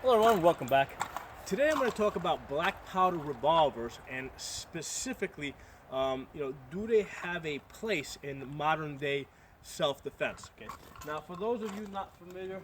Hello everyone, welcome back. Today I'm going to talk about black powder revolvers and specifically, do they have a place in modern day self-defense? Okay. Now, for those of you not familiar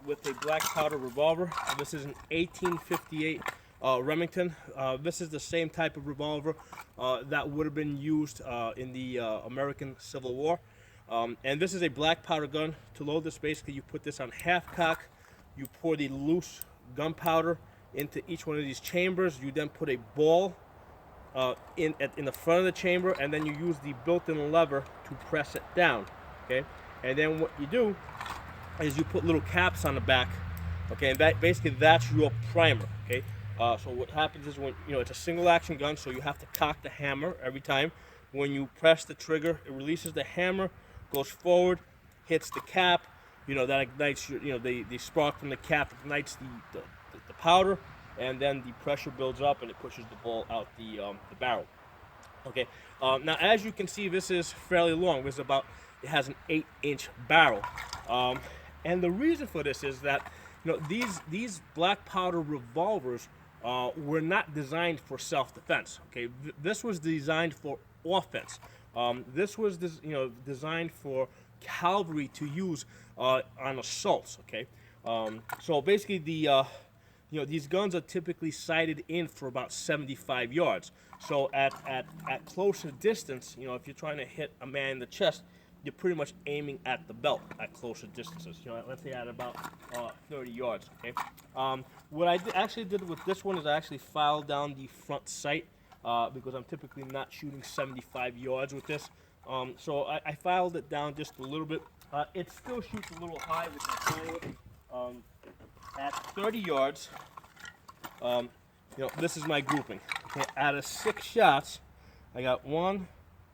with a black powder revolver, this is an 1858 Remington. This is the same type of revolver that would have been used in the American Civil War. And this is a black powder gun. To load this, basically, you put this on half cock. You pour the loose gunpowder into each one of these chambers. You then put a ball in the front of the chamber, and then you use the built-in lever to press it down. Okay, and then what you do is you put little caps on the back. Okay, and basically that's your primer. Okay, so what happens is when it's a single-action gun, so you have to cock the hammer every time. When you press the trigger, it releases the hammer, goes forward, hits the cap. That ignites the spark from the cap ignites the powder, and then the pressure builds up and it pushes the ball out the barrel. Okay. Now, as you can see, this is fairly long. It has an 8-inch barrel, and the reason for this is that these black powder revolvers were not designed for self-defense. Okay, this was designed for offense. This was designed for cavalry to use on assaults. Okay, so basically these guns are typically sighted in for about 75 yards. So at closer distance, if you're trying to hit a man in the chest, you're pretty much aiming at the belt at closer distances. Let's say at about 30 yards. Okay. What I actually did with this one is I actually filed down the front sight because I'm typically not shooting 75 yards with this. So I filed it down just a little bit. It still shoots a little high, which I'm fine with. At 30 yards, this is my grouping. Okay, out of 6 shots, I got 1,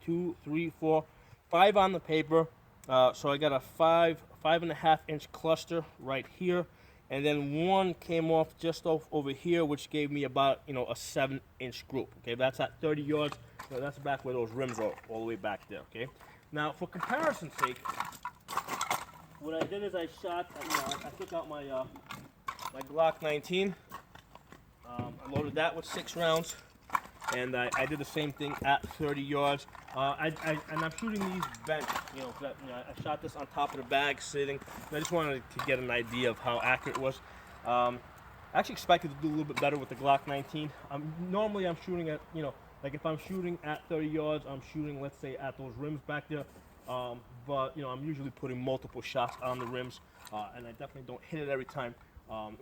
2, 3, 4, 5 on the paper. So I got a 5.5-inch cluster right here, and then 1 came off just over here, which gave me about a 7-inch group. Okay, that's at 30 yards. So that's back where those rims are, all the way back there. Okay. Now, for comparison's sake, what I did is I shot. I took out my my Glock 19. I loaded that with 6 rounds, and I did the same thing at 30 yards. And I'm shooting these bent. I shot this on top of the bag, sitting. I just wanted to get an idea of how accurate it was. I actually expected to do a little bit better with the Glock 19. Normally I'm shooting at like if I'm shooting at 30 yards, I'm shooting, let's say, at those rims back there. But I'm usually putting multiple shots on the rims, and I definitely don't hit it every time,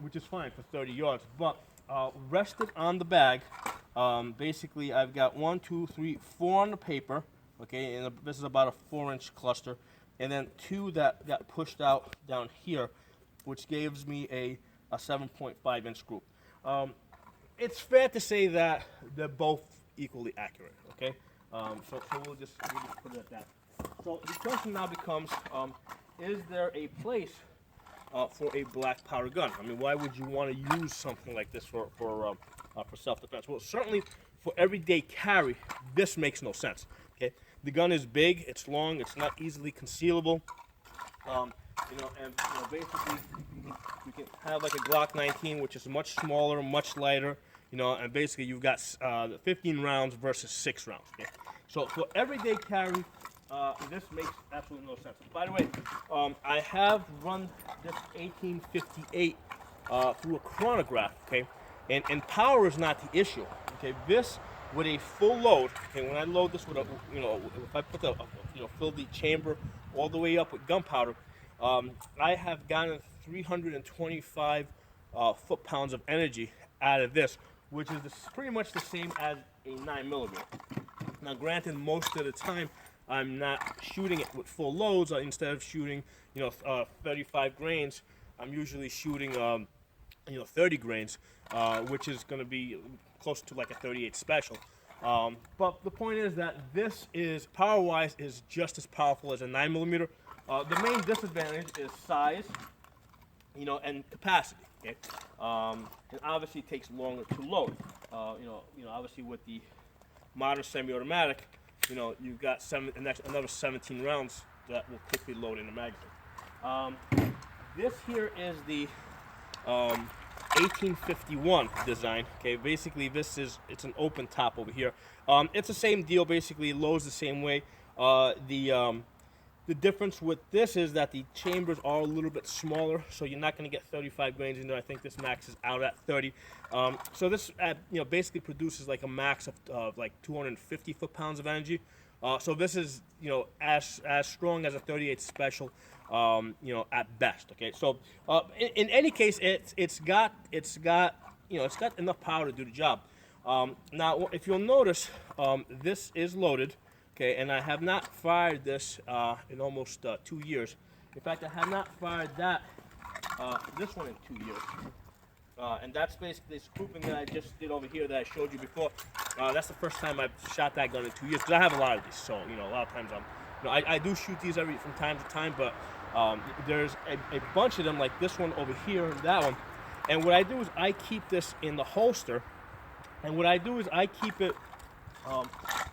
which is fine for 30 yards. But rested on the bag, basically I've got 1, 2, 3, 4 on the paper. Okay, and this is about a 4-inch cluster, and then 2 that got pushed out down here, which gives me a 7.5-inch group. It's fair to say that they're both equally accurate. Okay, so we'll just put it at that. So the question now becomes, is there a place for a black powder gun? I mean, why would you want to use something like this for self-defense? Well, certainly for everyday carry, this makes no sense. Okay, the gun is big, it's long, it's not easily concealable. Basically you can have like a Glock 19, which is much smaller, much lighter. And basically you've got 15 rounds versus 6 rounds. Okay? So for everyday carry, this makes absolutely no sense. By the way, I have run this 1858 through a chronograph. Okay, and power is not the issue. Okay, this with a full load. Okay, when I load this with if I put fill the chamber all the way up with gunpowder, I have gotten 325 foot-pounds of energy out of this, which is pretty much the same as a 9mm. Now, granted, most of the time I'm not shooting it with full loads. Instead of shooting 35 grains, I'm usually shooting 30 grains, which is going to be close to like a 38 special. But the point is that this is power-wise is just as powerful as a 9mm. The main disadvantage is size, and capacity. Okay, and obviously it takes longer to load. Obviously with the modern semi-automatic, you've got another 17 rounds that will quickly load in the magazine. This here is the 1851 design. Okay, basically it's an open top over here. It's the same deal. Basically, loads the same way. The difference with this is that the chambers are a little bit smaller, so you're not going to get 35 grains in there. I think this maxes out at 30. So this, basically produces like a max of like 250 foot-pounds of energy. So this is, as strong as a 38 special, at best. Okay, so in any case, it's got enough power to do the job. Now, if you'll notice, this is loaded. Okay, and I have not fired this in almost 2 years. In fact, I have not fired this one in 2 years. And that's basically the scooping that I just did over here that I showed you before. That's the first time I've shot that gun in 2 years, because I have a lot of these. So, a lot of times I do shoot these from time to time, but there's a bunch of them, like this one over here and that one. And what I do is I keep this in the holster, and what I do is I keep it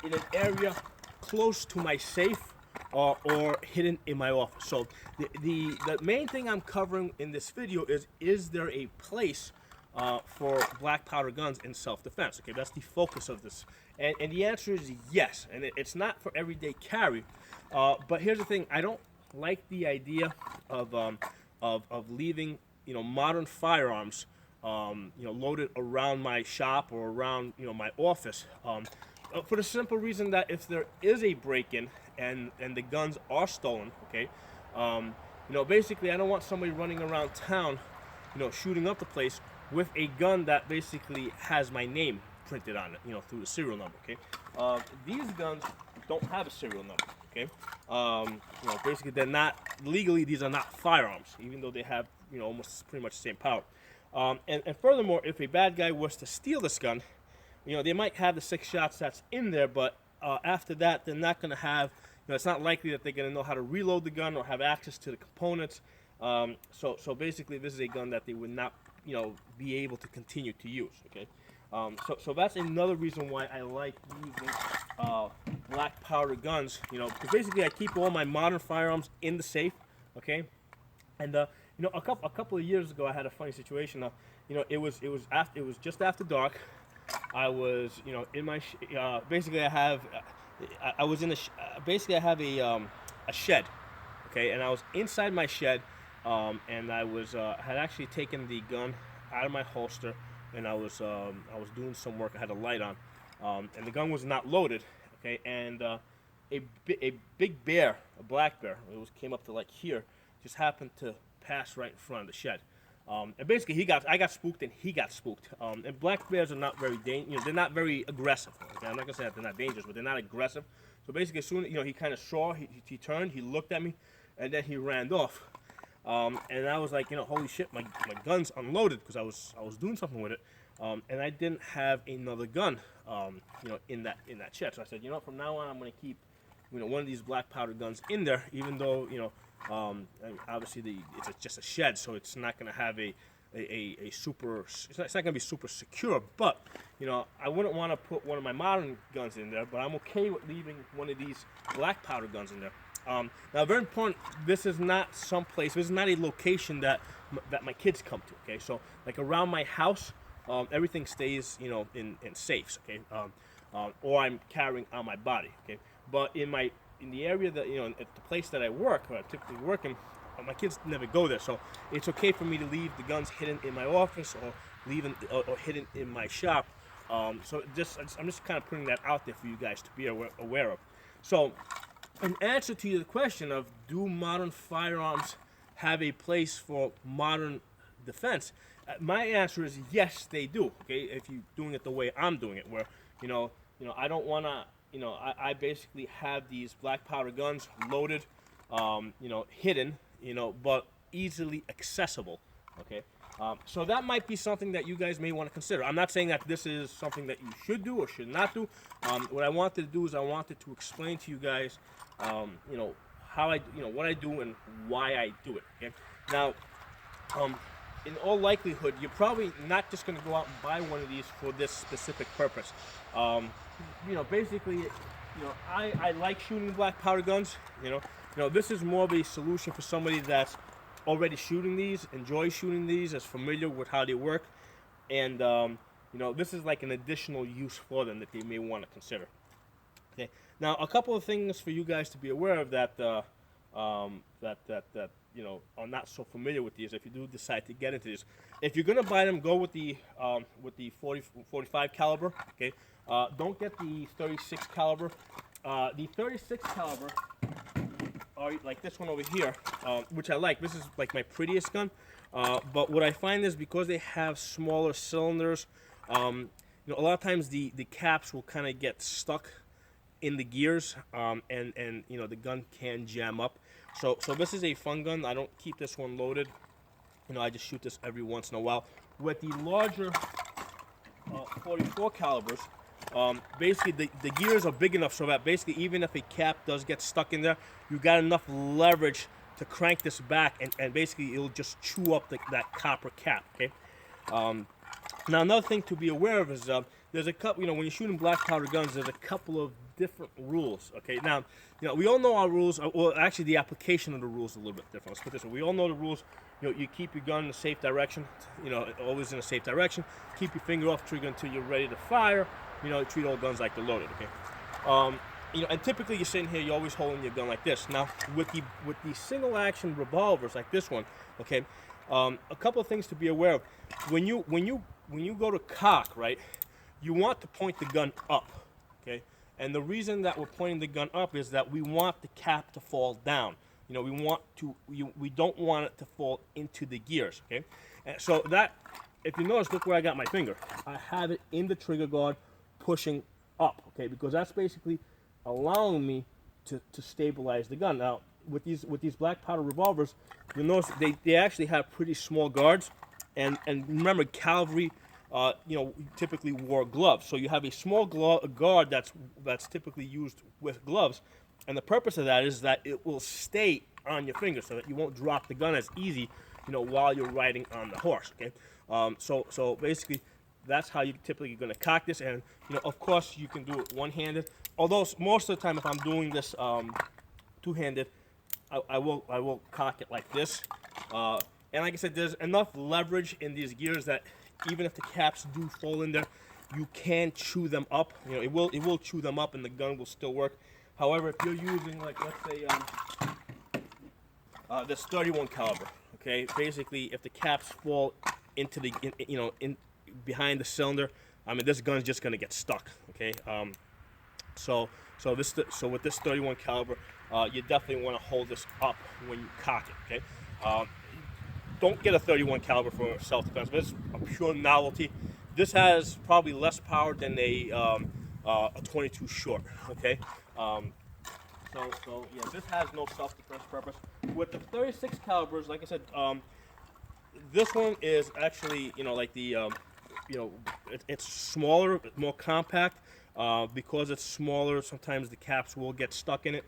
in an area close to my safe or hidden in my office. So the main thing I'm covering in this video is there a place for black powder guns in self-defense? Okay, that's the focus of this, and the answer is yes. And it's not for everyday carry, but here's the thing: I don't like the idea of leaving modern firearms loaded around my shop or around my office. For the simple reason that if there is a break-in and the guns are stolen, okay, basically I don't want somebody running around town, shooting up the place with a gun that basically has my name printed on it, through the serial number, okay. These guns don't have a serial number, okay. Basically they're not legally, these are not firearms, even though they have almost pretty much the same power. And furthermore, if a bad guy was to steal this gun, they might have the 6 shots that's in there, but after that, they're not going to have, it's not likely that they're going to know how to reload the gun or have access to the components. So basically, this is a gun that they would not, be able to continue to use, okay? So that's another reason why I like using black powder guns, because basically I keep all my modern firearms in the safe, okay? And, a couple of years ago, I had a funny situation. It was just after dark. I was, in my, basically I have, I was in basically I have a shed, okay, and I was inside my shed, and I was, had actually taken the gun out of my holster, and I was doing some work. I had a light on, and the gun was not loaded, okay, and a big bear, a black bear, came up to like here, just happened to pass right in front of the shed. And basically, I got spooked, and he got spooked. And black bears are not very they're not very aggressive. Okay? I'm not gonna say that they're not dangerous, but they're not aggressive. So basically, as soon he kind of saw, he turned, he looked at me, and then he ran off. And I was like, holy shit, my gun's unloaded, because I was doing something with it, and I didn't have another gun, in that shed. So I said, from now on, I'm gonna keep, one of these black powder guns in there, even though obviously it's just a shed, so it's not going to have a super, it's not going to be super secure, but I wouldn't want to put one of my modern guns in there, but I'm okay with leaving one of these black powder guns in there. Now, very important, this is not this is not a location that my kids come to, okay? So like around my house, everything stays in safes, okay? Or I'm carrying on my body, okay? But in the area that, at the place that I work, where I typically work in, my kids never go there, so it's okay for me to leave the guns hidden in my office or or hidden in my shop. So I'm just kind of putting that out there for you guys to be aware of. So, in answer to the question of, do modern firearms have a place for modern defense? My answer is yes, they do. Okay, if you're doing it the way I'm doing it, where I don't want to. I basically have these black powder guns loaded, hidden, but easily accessible, okay? So that might be something that you guys may want to consider. I'm not saying that this is something that you should do or should not do. What I wanted to do is I wanted to explain to you guys, how what I do and why I do it, okay? Now, in all likelihood, you're probably not just going to go out and buy one of these for this specific purpose. Basically, I like shooting black powder guns. This is more of a solution for somebody that's already shooting these, enjoy shooting these, is familiar with how they work, and you know, this is like an additional use for them that they may want to consider. Okay. Now, a couple of things for you guys to be aware of that you know, are not so familiar with these. If you do decide to get into these, if you're gonna buy them, go with the 45 caliber. Okay. Don't get the 36 caliber. The 36 caliber are like this one over here, which I like. This is like my prettiest gun. But what I find is because they have smaller cylinders, you know, a lot of times the caps will kind of get stuck in the gears, and you know, the gun can jam up. So this is a fun gun. I don't keep this one loaded. You know, I just shoot this every once in a while. With the larger 44 calibers, basically the gears are big enough so that basically even if a cap does get stuck in there, you got enough leverage to crank this back, and basically it'll just chew up that copper cap. Okay. Now, another thing to be aware of is there's a couple, you know, when you're shooting black powder guns, there's a couple of different rules. Okay, now, you know, we all know our rules. Well, actually, the application of the rules is a little bit different. Let's put this way: we all know the rules. You know, you keep your gun in a safe direction. You know, always in a safe direction. Keep your finger off trigger until you're ready to fire. You know, treat all guns like they're loaded. Okay. You know, and typically you're sitting here, you're always holding your gun like this. Now, with the single action revolvers like this one, okay, a couple of things to be aware of. When you go to cock, right, you want to point the gun up, okay? And the reason that we're pointing the gun up is that we want the cap to fall down. You know, we don't want it to fall into the gears, okay? And so that, if you notice, look where I got my finger. I have it in the trigger guard, pushing up, okay? Because that's basically allowing me to stabilize the gun. Now, with these black powder revolvers, you'll notice they actually have pretty small guards, and remember, cavalry, you know, typically wore gloves, so you have a small guard that's typically used with gloves, and the purpose of that is that it will stay on your finger so that you won't drop the gun as easy, you know, while you're riding on the horse. Okay, so basically, that's how you typically going to cock this, and you know, of course, you can do it one-handed. Although most of the time, if I'm doing this two-handed, I will cock it like this. And like I said, there's enough leverage in these gears that even if the caps do fall in there, you can chew them up. You know, it will chew them up, and the gun will still work. However, if you're using, like, let's say this 31 caliber, okay, basically if the caps fall into the behind the cylinder, I mean, this gun's just gonna get stuck. Okay, so with this 31 caliber, you definitely want to hold this up when you cock it. Okay. Don't get a 31 caliber for self-defense. This is a pure novelty. This has probably less power than a 22 short. Okay, so yeah, this has no self-defense purpose. With the 36 calibers, like I said, this one is actually, you know, like the it's smaller, more compact. Because it's smaller, sometimes the caps will get stuck in it.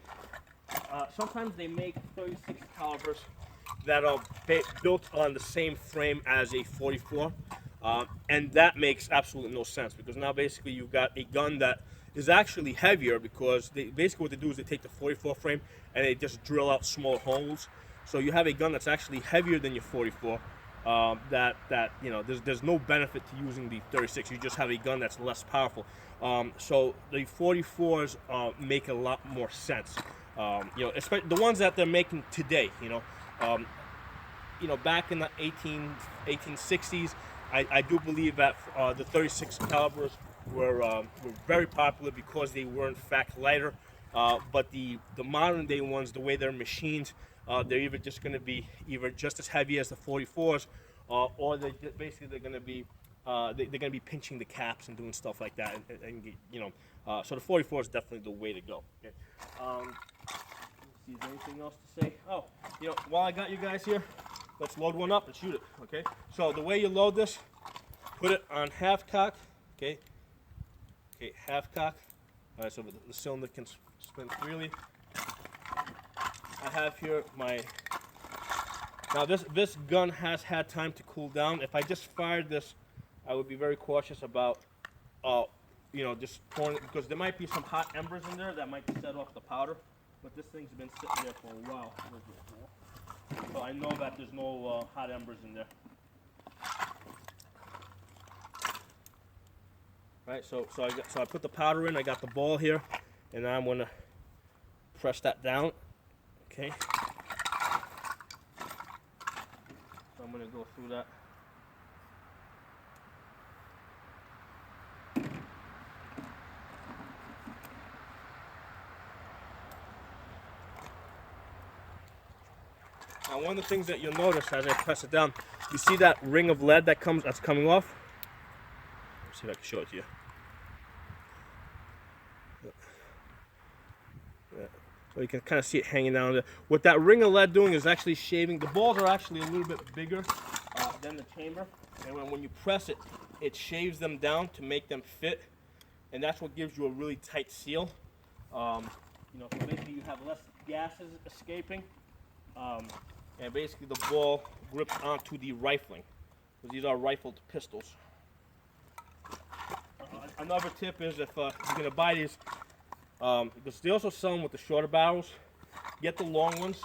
Sometimes they make 36 calibers that are built on the same frame as a 44, and that makes absolutely no sense, because now basically you've got a gun that is actually heavier, because basically what they do is they take the 44 frame and they just drill out small holes. So you have a gun that's actually heavier than your 44. That you know, there's no benefit to using the 36. You just have a gun that's less powerful. So the 44s make a lot more sense. You know, especially the ones that they're making today. You know, back in the 1860s, I do believe that the 36 calibers were very popular because they were in fact lighter. But the modern day ones, the way they're machined, they're either just going to be just as heavy as the 44s, or they're going to be they're going to be pinching the caps and doing stuff like that, and you know, so the 44 is definitely the way to go. Okay. Let's see, is there anything else to say? Oh, you know, while I got you guys here, let's load one up and shoot it. Okay. So the way you load this, put it on half cock. Okay. Okay, half cock. All right, so the cylinder can spin freely. I have here my. Now this gun has had time to cool down. If I just fired this, I would be very cautious about, you know, just pouring it, because there might be some hot embers in there that might set off the powder. But this thing's been sitting there for a while. so I know that there's no hot embers in there. Right, so I put the powder in. I got the ball here, and now I'm gonna press that down. Okay. So I'm gonna go through that. Now, one of the things that you'll notice as I press it down, you see that ring of lead that's coming off? Let's see if I can show it to you. Yeah. So you can kind of see it hanging down there. What that ring of lead doing is actually shaving. The balls are actually a little bit bigger than the chamber, and when you press it, it shaves them down to make them fit, and that's what gives you a really tight seal. So basically you have less gases escaping. And basically the ball grips onto the rifling, because these are rifled pistols. Another tip is if you're going to buy these, because they also sell them with the shorter barrels, get the long ones,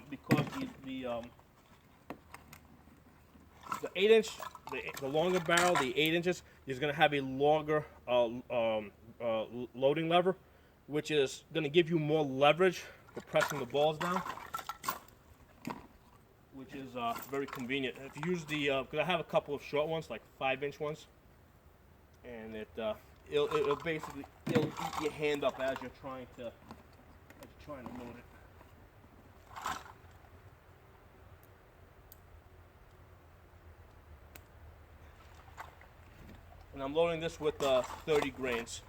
because the 8-inch, the longer barrel, the 8 inches, is going to have a longer loading lever, which is going to give you more leverage for pressing the balls down, which is very convenient. If you use the, because I have a couple of short ones, like 5-inch ones, and it'll basically eat your hand up as you're trying to load it. And I'm loading this with 30 grains.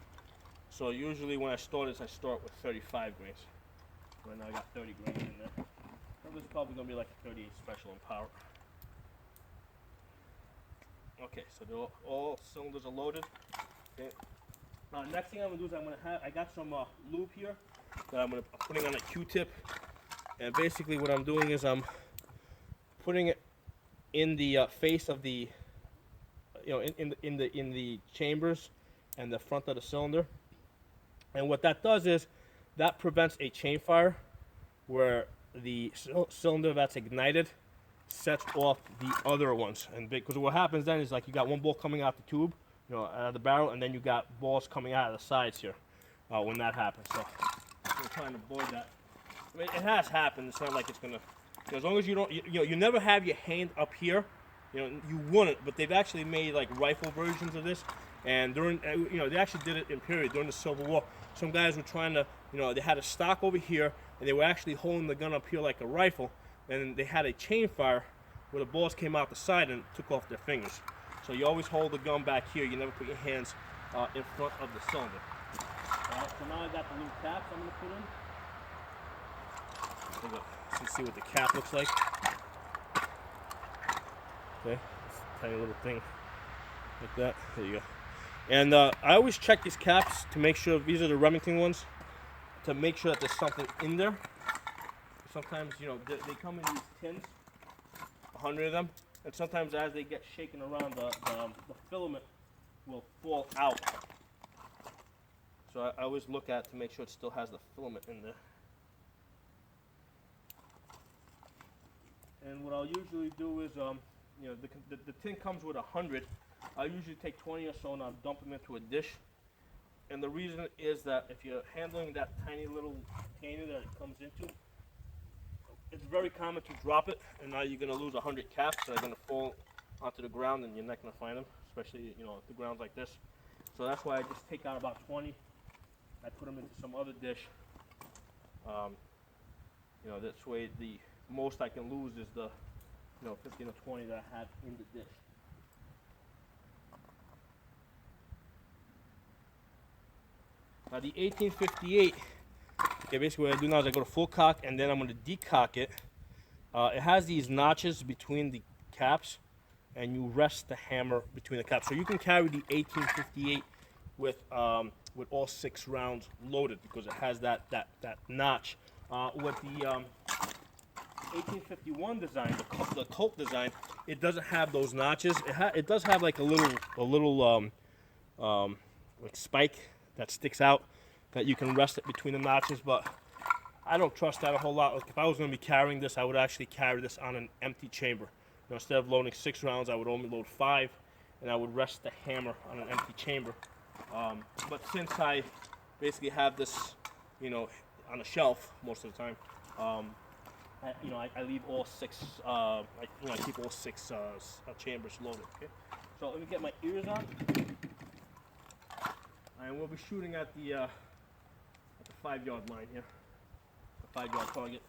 So usually when I start this, I start with 35 grains. Right now I got 30 grains in there. This is probably going to be like a 38 special in power. Okay, so all cylinders are loaded. Okay. Next thing I'm going to do is I got some lube here that I'm putting on a Q-tip, and basically what I'm doing is I'm putting it in the face of the, in the chambers and the front of the cylinder. And what that does is that prevents a chain fire where the cylinder that's ignited sets off the other ones, and because what happens then is like you got one ball coming out the tube, out of the barrel, and then you got balls coming out of the sides here when that happens. So we're trying to avoid that. I mean, it has happened. It's not like it's gonna. As long as you don't, you never have your hand up here. You wouldn't, but they've actually made like rifle versions of this, and during, they actually did it in period during the Civil War. Some guys were trying to, they had a stock over here, and they were actually holding the gun up here like a rifle, and they had a chain fire where the balls came out the side and took off their fingers. So you always hold the gun back here. You never put your hands in front of the cylinder. So now I got the little caps I'm going to put in. So you see what the cap looks like. Okay, it's a tiny little thing like that. There you go. And I always check these caps to make sure, these are the Remington ones, to make sure that there's something in there. Sometimes, they come in these tins, 100 of them, and sometimes as they get shaken around, the filament will fall out. So I always look at it to make sure it still has the filament in there. And what I'll usually do is, the tin comes with 100. I usually take 20 or so and I'll dump them into a dish. And the reason is that if you're handling that tiny little container that it comes into, it's very common to drop it, and now you're going to lose 100 caps that are going to fall onto the ground, and you're not going to find them, especially if the ground's like this. So that's why I just take out about 20. I put them into some other dish. This way the most I can lose is the 15 or 20 that I have in the dish. Now the 1858, okay, basically what I do now is I go to full cock, and then I'm going to decock it. It has these notches between the caps, and you rest the hammer between the caps. So you can carry the 1858 with all 6 rounds loaded, because it has that notch. With the 1851 design, the Colt design, it doesn't have those notches. It does have like a little like spike that sticks out that you can rest it between the notches, but I don't trust that a whole lot. Like if I was going to be carrying this, I would actually carry this on an empty chamber. You know, instead of loading 6 rounds, I would only load 5, and I would rest the hammer on an empty chamber. But since I basically have this, you know, on a shelf most of the time, I leave all 6. I keep all 6 chambers loaded. Okay, so let me get my ears on, and we'll be shooting at the 5-yard line here, the 5-yard target.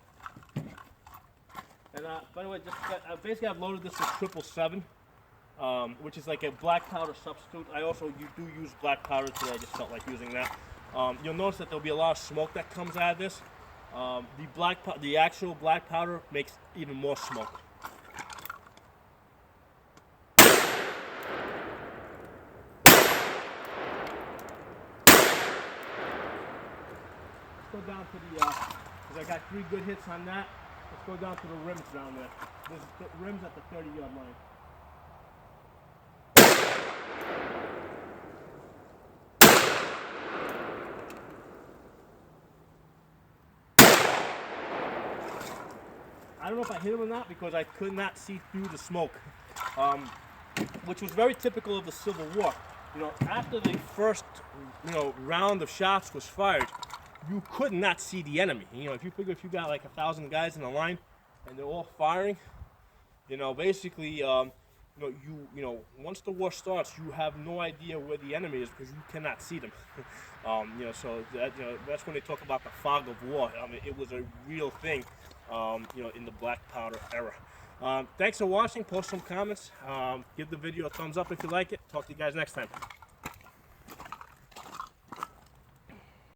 And by the way, basically I've loaded this with 777, which is like a black powder substitute. You do use black powder today. I just felt like using that. You'll notice that there'll be a lot of smoke that comes out of this. The actual black powder makes even more smoke. Let's go down to because I got 3 good hits on that. Let's go down to the rims down there. There's the rims at the 30-yard line. I don't know if I hit him or not because I could not see through the smoke, which was very typical of the Civil War. You know, after the first, round of shots was fired, you could not see the enemy. You know, if you figure if you got like 1,000 guys in a line and they're all firing, basically, once the war starts, you have no idea where the enemy is because you cannot see them. So that's when they talk about the fog of war. I mean, it was a real thing, in the black powder era. Thanks for watching. Post some comments. Give the video a thumbs up if you like it. Talk to you guys next time.